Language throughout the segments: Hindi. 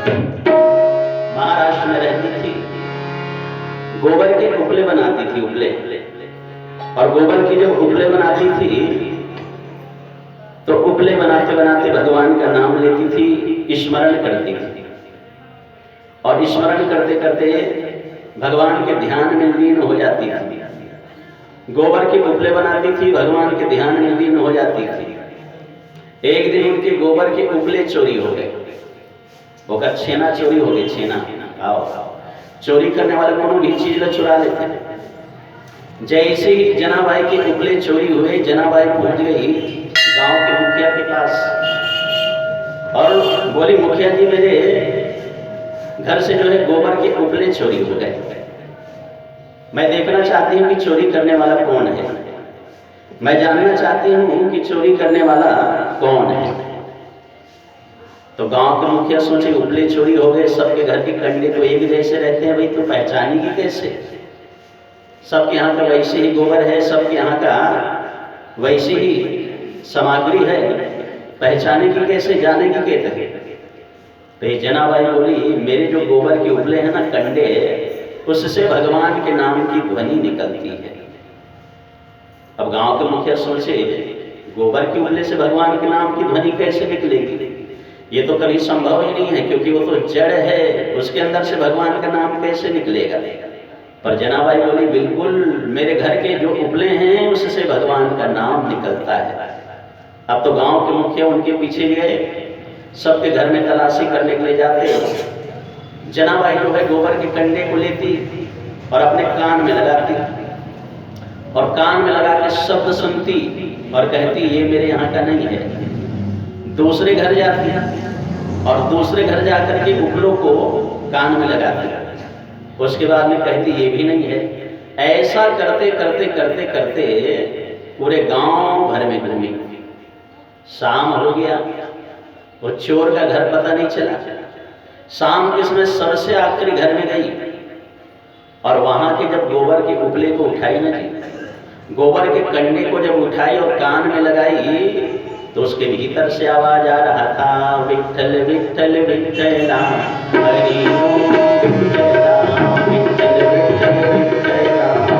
महाराष्ट्र में रहती थी। गोबर के उपले बनाती थी, उपले। और गोबर की जब उपले बनाती थी तो उपले बनाते बनाते भगवान का नाम लेती थी, स्मरण करती थी। और स्मरण करते करते भगवान के ध्यान में लीन हो जाती थी। गोबर के उपले बनाती थी, भगवान के ध्यान में लीन हो जाती थी। एक दिन उनके गोबर के उपले चोरी हो गए। वो का छेना चोरी हो गई। छेना आओ चोरी करने वाले कोनो भी चीज ला चुरा लेते हैं। जैसे ही जनाबाई के उपले चोरी हुए, जनाबाई पहुंच गई गांव के मुखिया के पास और बोली, मुखिया जी मेरे घर से जो है गोबर के उपले चोरी हो गए। मैं देखना चाहती हूँ कि चोरी करने वाला कौन है। मैं जानना चाहती हूँ कि चोरी करने वाला कौन है। तो गांव के मुखिया सोचे, उपले चोरी हो गए, सबके घर के कंडे तो एक जैसे रहते हैं भाई, तो पहचानेगी कैसे? सबके यहाँ का वैसे ही गोबर है, सबके यहाँ का वैसी ही सामग्री है, पहचानेगी कैसे, जानेगी कैसे? तो जनाबाई बोली, मेरे जो गोबर के उपले हैं ना कंडे, उससे भगवान के नाम की ध्वनि निकलती है। अब गांव के मुखिया सोचे, गोबर के उपले से भगवान के नाम की ध्वनि कैसे निकलेगी? ये तो कभी संभव ही नहीं है, क्योंकि वो तो जड़ है, उसके अंदर से भगवान का नाम कैसे निकलेगा? पर जनाबाई बोली, बिल्कुल मेरे घर के जो उपले हैं उससे भगवान का नाम निकलता है। अब तो गांव के मुखिया उनके पीछे गए, सबके घर में तलाशी करने के लिए जाते। जनाबाई जो है गोबर के कंडे को लेती और अपने कान में लगाती और कान में लगा के शब्द सुनती और कहती, ये मेरे यहाँ का नहीं है। दूसरे घर जाती और दूसरे घर जाकर के उपलों को कान में लगाती। उसके बाद में कहती, ये भी नहीं है। ऐसा करते करते करते करते पूरे गांव भर में घूमी। शाम हो गया, वो चोर का घर पता नहीं चला। शाम के समय सबसे आखिरी घर में गई और वहां के जब गोबर के उपले को उठाई ना जी, गोबर के कंडे को जब उठाई और कान में लगाई तो उसके भीतर से आवाज आ रहा था, विठ्ठल विठ्ठल विठ्ठल राम, हरि ओम विठ्ठल राम, विठ्ठल विठ्ठल विठ्ठल राम,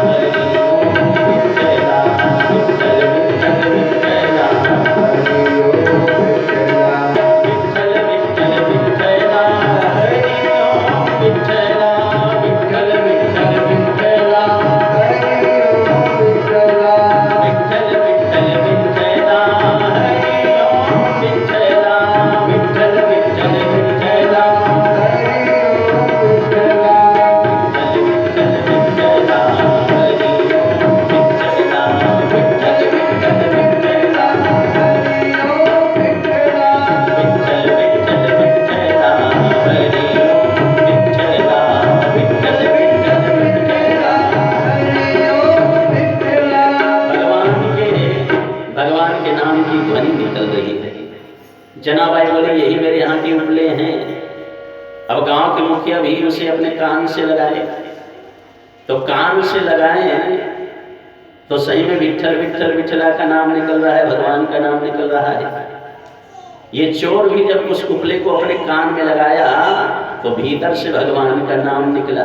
हरि ओम विठ्ठल राम, विठ्ठल विठ्ठल विठ्ठल राम, हरि ओम विठ्ठल राम, विठ्ठल विठ्ठल विठ्ठल राम, हरि ओम विठ्ठल राम, विठ्ठल विठ्ठल विठ्ठल राम, हरि ओम विठ्ठल राम, विठ्ठल विठ्ठल विठ्ठल राम, जनाबाई बोले, यही मेरे यहाँ के उपले हैं। अब गांव के मुखिया भी उसे अपने कान से लगाए, तो कान से लगाए तो सही में विठ्ठल विठ्ठल विठ्ठला का नाम निकल रहा है, भगवान का नाम निकल रहा है। ये चोर भी जब उस उपले को अपने कान में लगाया तो भीतर से भगवान का नाम निकला।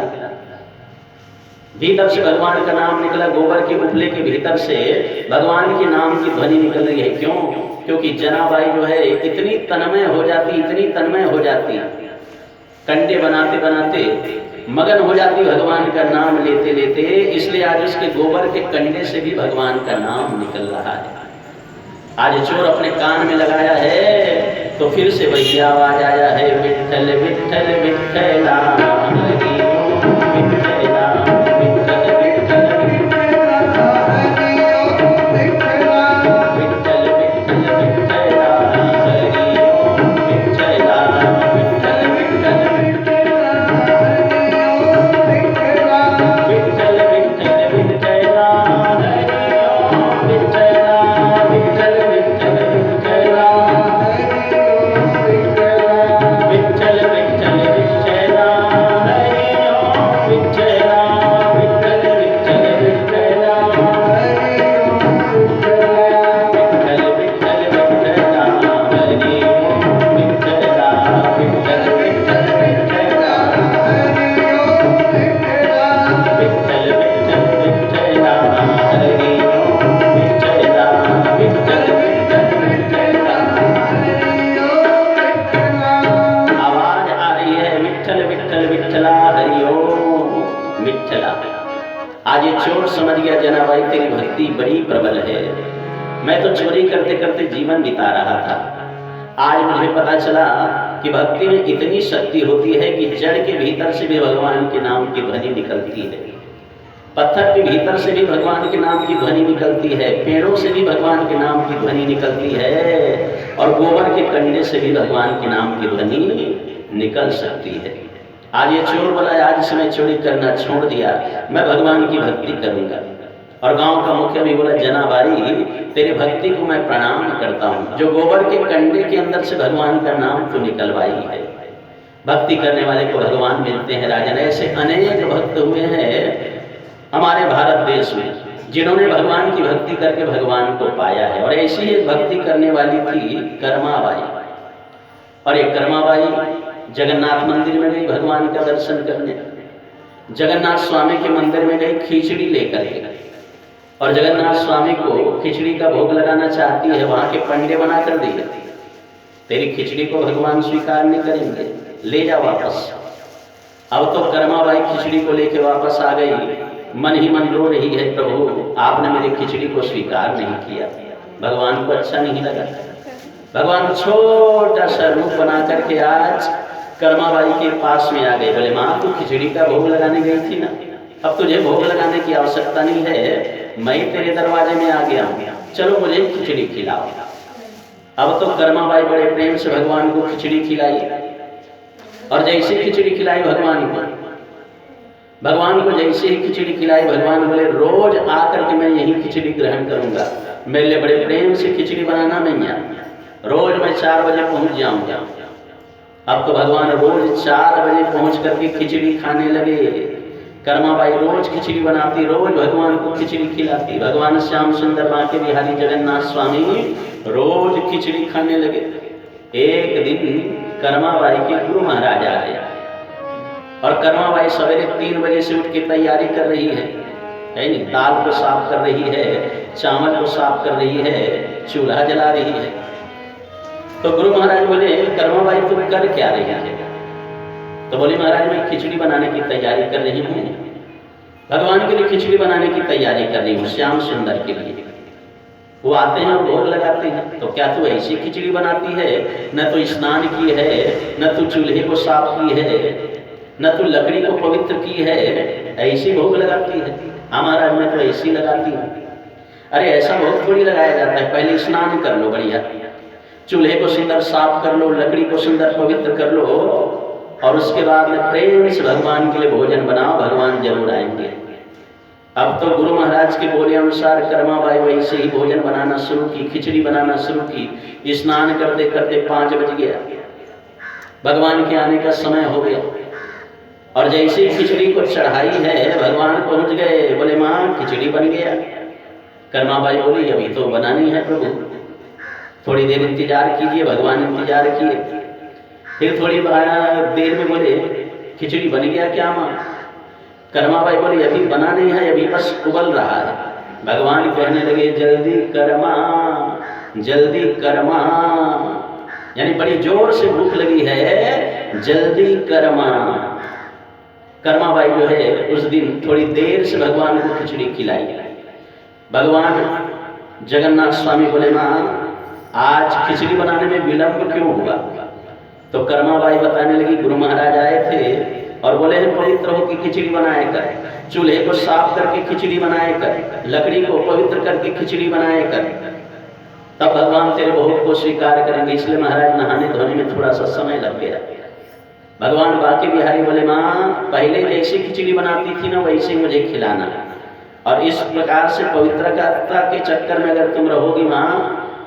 भीतर से भगवान का नाम निकला। गोबर के उपले के भीतर से भगवान के नाम की ध्वनि निकल रही है। क्यों? क्योंकि जनाबाई जो है इतनी तन्मय हो जाती, इतनी तन्मय हो जाती, कंडे बनाते बनाते मगन हो जाती भगवान का नाम लेते लेते, इसलिए आज उसके गोबर के कंडे से भी भगवान का नाम निकल रहा है। आज चोर अपने कान में लगाया है तो फिर से वही आवाज आया है, विठ्ठल विठ्ठल विठ्ठल राम, हरि ओम विठ्ठल राम, विठ्ठल विठ्ठल विठ्ठल राम, हरि ओम विठ्ठल राम, विठ्ठल विठ्ठल विठ्ठल राम, हरि ओम विठ्ठल राम, विठ्ठल विठ्ठल विठ्ठल राम, हरि ओम विठ्ठल राम, विठ्ठल विठ्ठल विठ्ठल राम, हरि ओम विठ्ठल राम, विठ्ठल विठ्ठल विठ्ठल राम, हरि ओम विठ्ठल राम, विठ्ठल विठ्ठल विठ्ठल राम, हरि ओम विठ्ठल चोर समझ गया जनाबाई तेरी भक्ति बड़ी प्रबल है, मैं तो चोरी करते करते जीवन बिता रहा था, आज मुझे पता चला कि भक्ति में इतनी शक्ति होती है कि जड़ के भीतर से भी भगवान के नाम की ध्वनि निकलती है, पत्थर के भीतर से भी भगवान के नाम की ध्वनि निकलती है, पेड़ों से भी भगवान के नाम की ध्वनि निकलती है, और गोबर के कंडे से भी भगवान के नाम की ध्वनि निकल सकती है। आज ये चोर बोला आज से मैं चोरी करना छोड़ दिया, मैं भगवान की भक्ति करूंगा। और गांव का मुखिया भी बोला जनाबाई तेरी भक्ति को मैं प्रणाम करता हूँ, जो गोबर के कंडे के अंदर से भगवान का नाम तो निकलवाई है। भक्ति करने वाले को भगवान मिलते हैं राजन। ऐसे अनेक भक्त हुए हैं हमारे भारत देश में जिन्होंने भगवान की भक्ति करके भगवान को पाया है। और ऐसी एक भक्ति करने वाली थी कर्माबाई, और एक कर्माबाई जगन्नाथ मंदिर में गई भगवान का दर्शन करने, जगन्नाथ स्वामी के मंदिर में गई खिचड़ी लेकर के, और जगन्नाथ स्वामी को खिचड़ी का भोग लगाना चाहती है, वहां के पंडे बना कर दिए तेरी खिचड़ी को भगवान स्वीकार नहीं करेंगे, ले जा वापस। अब तो कर्माबाई खिचड़ी को लेके वापस आ गई, मन ही मन रो रही है प्रभु आपने मेरी खिचड़ी को स्वीकार नहीं किया। भगवान को अच्छा नहीं लगा। भगवान छोटा सा रूप बना करके आज कर्माबाई के पास में आ गए, बोले माँ तू खिचड़ी का भोग लगाने गई थी ना, अब तुझे भोग लगाने की आवश्यकता नहीं है, मैं तेरे दरवाजे में आ गया हूँ, चलो मुझे खिचड़ी खिलाओ। अब तो कर्माबाई बड़े प्रेम से भगवान को खिचड़ी खिलाई, और जैसे खिचड़ी खिलाई भगवान को जैसे ही खिचड़ी खिलाई भगवान बोले रोज आकर के मैं यही खिचड़ी ग्रहण करूंगा, मेरे लिए बड़े प्रेम से खिचड़ी बनाना मैया, रोज मैं 4 बजे पहुंच जाऊंगा। अब तो भगवान रोज 4 बजे पहुंच करके खिचड़ी खाने लगे। कर्माबाई रोज खिचड़ी बनाती, रोज भगवान को खिचड़ी खिलाती। भगवान श्याम सुंदर बांके बिहारी जगन्नाथ स्वामी रोज खिचड़ी खाने लगे। एक दिन कर्माबाई के गुरु महाराज आ गया, और कर्माबाई सवेरे 3 बजे से उठ के तैयारी कर रही है नहीं, दाल को साफ कर रही है, चावल को साफ कर रही है, चूल्हा जला रही है। तो गुरु महाराज बोले कर्माबाई तुम कर क्या रही है? तो बोली महाराज मैं खिचड़ी बनाने की तैयारी कर रही हूँ, भगवान के लिए खिचड़ी बनाने की तैयारी कर रही हूँ, श्याम सुंदर के लिए। वो आते हैं और भोग लगाते हैं, तो क्या तू ऐसी खिचड़ी बनाती है? न तो स्नान की है, न तो चूल्हे को साफ की है, न तो लकड़ी को पवित्र की है, ऐसी भोग लगाती है। हमारा मैं तो ऐसी लगाती हूँ। अरे ऐसा भोग थोड़ी लगाया जाता है, पहले स्नान कर लो बढ़िया, चूल्हे को सुंदर साफ कर लो, लकड़ी को सुंदर पवित्र कर लो, और उसके बाद में प्रेम से भगवान के लिए भोजन बनाओ, भगवान जरूर आएंगे। अब तो गुरु महाराज के बोले अनुसार कर्माबाई वैसे ही भोजन बनाना शुरू की, खिचड़ी बनाना शुरू की। स्नान करते करते 5 बज गया, भगवान के आने का समय हो गया, और जैसे ही खिचड़ी को चढ़ाई है भगवान पहुंच गए। बोले माँ खिचड़ी बन गया। कर्माबाई बोली अभी तो बना नहीं है प्रभु, थोड़ी देर इंतजार कीजिए। भगवान इंतजार किए, फिर थोड़ी देर में बोले खिचड़ी बन गया क्या माँ? कर्माबाई बोली अभी बना नहीं है, अभी बस उबल रहा है। भगवान कहने लगे जल्दी कर्मा, जल्दी कर्मा, यानी बड़ी जोर से भूख लगी है, जल्दी कर्मा। कर्माबाई जो है उस दिन थोड़ी देर से भगवान को खिचड़ी खिलाई। भगवान जगन्नाथ स्वामी बोले माँ आज खिचड़ी बनाने में विलंब क्यों हुआ? तो कर्माबाई बताने लगी गुरु महाराज आए थे और बोले हैं पवित्र हो कि खिचड़ी बनाए कर, चूल्हे को साफ करके खिचड़ी बनाए कर, लकड़ी को पवित्र करके खिचड़ी बनाए कर, तब भगवान तेरे भोग को स्वीकार करेंगे। इसलिए महाराज नहाने धोने में थोड़ा सा समय लग गया। भगवान बांके बिहारी बोले माँ पहले जैसी खिचड़ी बनाती थी ना वैसे मुझे खिलाना, और इस प्रकार से पवित्रता के चक्कर में अगर तुम रहोगी माँ,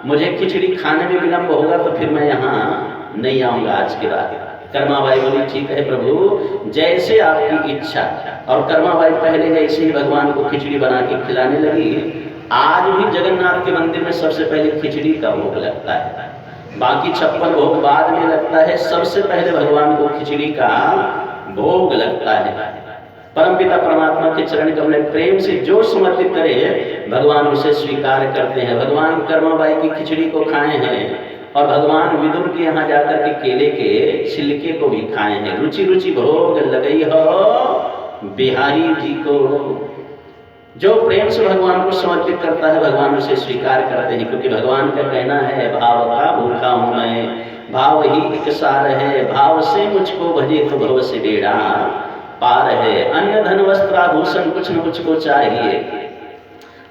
मुझे खिचड़ी खाने में विलंब होगा तो फिर मैं यहाँ नहीं आऊँगा आज के बाद। कर्माबाई बोली ठीक है प्रभु जैसे आपकी इच्छा। और कर्माबाई पहले जैसे ही भगवान को खिचड़ी बना के खिलाने लगी। आज भी जगन्नाथ के मंदिर में सबसे पहले खिचड़ी का भोग लगता है, बाकी 56 भोग बाद में लगता है, सबसे पहले भगवान को खिचड़ी का भोग लगता है। परमपिता परमात्मा के चरण कमल प्रेम से जो समर्पित करे भगवान उसे स्वीकार करते हैं। भगवान कर्माबाई की खिचड़ी को खाए हैं, और भगवान विदुर के यहाँ जाकर के केले के छिलके को भी खाए हैं। रुचि रुचि भोग लगई हो बिहारी जी को, जो प्रेम से भगवान को समर्पित करता है भगवान उसे स्वीकार करते हैं, क्योंकि भगवान का कहना है भाव का भूखा हूँ मैं, भाव ही एक सार है, भाव से मुझको भजे तो भव से बेड़ा पार है। अन्य धन वस्त्र आभूषण कुछ न कुछ को चाहिए,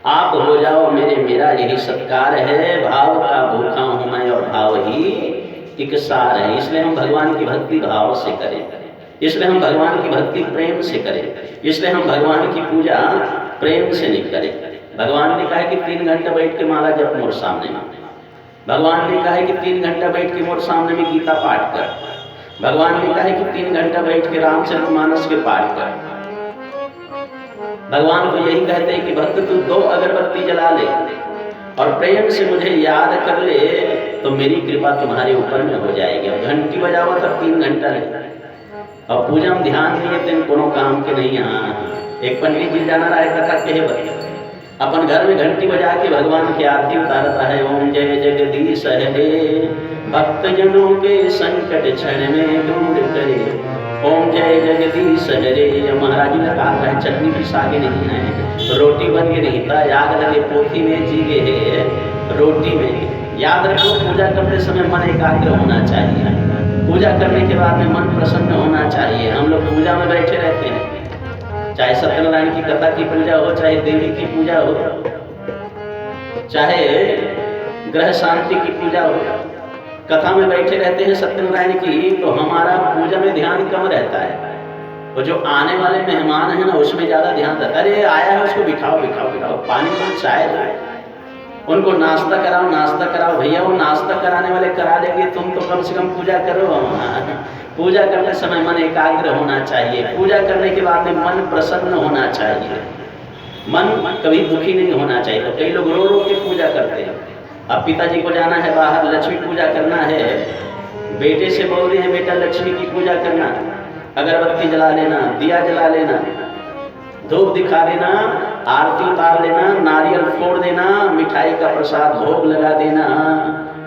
आप हो जाओ मेरे, मेरा यही सत्कार है। भाव का भूखा हूँ मैं और भाव ही एक सार है। इसलिए हम भगवान की भक्ति भाव से करें, इसलिए हम भगवान की भक्ति प्रेम से करें, इसलिए हम भगवान की पूजा प्रेम से नहीं करें। भगवान ने कहा है कि 3 घंटा बैठ के माला जप मोर सामने में, भगवान ने कहा है कि 3 घंटा बैठ के मोर सामने में गीता पाठ कर, भगवान ने कहा है कि 3 घंटा बैठ के रामचरितमानस के पाठ कर। भगवान को यही कहते हैं कि भक्त तू 2 अगरबत्ती जला ले और प्रेम से मुझे याद कर ले, तो मेरी कृपा तुम्हारे ऊपर में हो जाएगी। और घंटी बजाओ तब 3 घंटा ले, और पूजा में ध्यान दिए तो कोनो काम के नहीं। यहाँ एक पंडित जी जाना रहा है कथा कहे बता, अपन घर में घंटी बजा के भगवान की आरती उतारता है। ओम जय जगदीश हरे, भक्त जनों के संकट क्षण में दूर करे, ओम जय जगदीश हरे। महाराज जी ने कहा है चटनी पिसा के नहीं है, रोटी बन के नहीं था, याद लगे पोथी में जी गे है रोटी में। याद रखो पूजा करते समय मन एकाग्र होना चाहिए, पूजा करने के बाद में मन प्रसन्न होना चाहिए। हम लोग पूजा में बैठे रहते हैं, चाहे सत्यनारायण की कथा की पूजा हो, चाहे देवी की पूजा हो, चाहे ग्रह शांति की पूजा हो, कथा में बैठे रहते हैं सत्यनारायण की, तो हमारा पूजा में ध्यान कम रहता है। और जो आने वाले मेहमान हैं ना उसमें ज्यादा ध्यान रहता है। अरे आया है उसको बिठाओ बिठाओ बिठाओ, पानी दो, चाय दो, उनको नाश्ता कराओ नाश्ता कराओ। भैया वो नाश्ता कराने वाले करा देंगे, तुम तो कम से कम पूजा करो। पूजा करते समय मन एकाग्र होना चाहिए, पूजा करने के बाद में मन प्रसन्न होना चाहिए, मन कभी दुखी नहीं होना चाहिए। तो कई लोग रो रो के पूजा करते हैं। अब पिताजी को जाना है बाहर, लक्ष्मी पूजा करना है, बेटे से बोल रहे हैं बेटा लक्ष्मी की पूजा करना, अगरबत्ती जला लेना, दिया जला लेना, धूप दिखा देना, आरती उतार लेना, नारियल फोड़ देना, मिठाई का प्रसाद भोग लगा देना।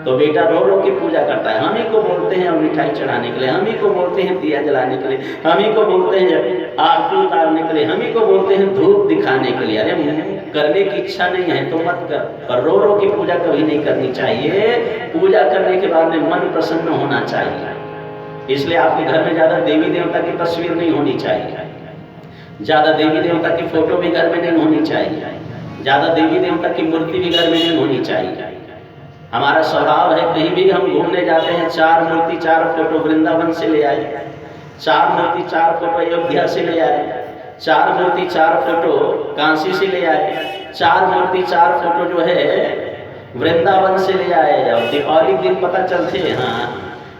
तो बेटा रो रो के पूजा करता है। हम ही को बोलते हैं मिठाई चढ़ाने के लिए, हम ही को बोलते हैं दिया जलाने के लिए, हम ही को बोलते हैं आरती उतारने के लिए, हम ही को बोलते हैं धूप दिखाने के लिए। अरे करने की इच्छा नहीं है तो मत कर, पर रो रो की पूजा कभी नहीं करनी चाहिए। पूजा करने के बाद में मन प्रसन्न होना चाहिए। इसलिए आपके घर में ज्यादा देवी देवता की तस्वीर नहीं होनी चाहिए, ज्यादा देवी देवता की फोटो भी घर में नहीं होनी चाहिए, ज्यादा देवी देवता की मूर्ति भी घर में नहीं होनी चाहिए। हमारा स्वभाव है कहीं भी हम घूमने जाते हैं 4 मूर्ति 4 फोटो वृंदावन से ले आए, 4 मूर्ति 4 फोटो अयोध्या से ले आए, 4 मूर्ति 4 फोटो काशी से ले आए, 4 मूर्ति 4 फोटो जो है वृंदावन से ले आए। और दीपावली दिन पता चलते हाँ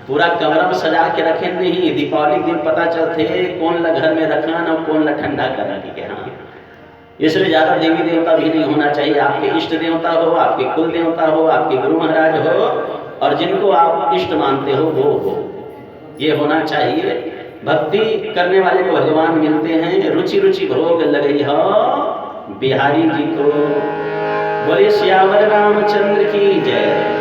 पूरा कमरा में सजा के रखे नहीं, दीपावली दिन पता चलते कौन ला घर में रखना और कौन ला ठंडा करना के। हाँ इसलिए ज़्यादा देवी देवता भी नहीं होना चाहिए। आपके इष्ट देवता हो, आपके कुल देवता हो, आपके गुरु महाराज हो, और जिनको आप इष्ट मानते हो वो हो, ये होना चाहिए। भक्ति करने वाले को भगवान मिलते हैं। रुचि रुचि भोग लगे हो बिहारी जी को। बोले श्यावर रामचंद्र की जय।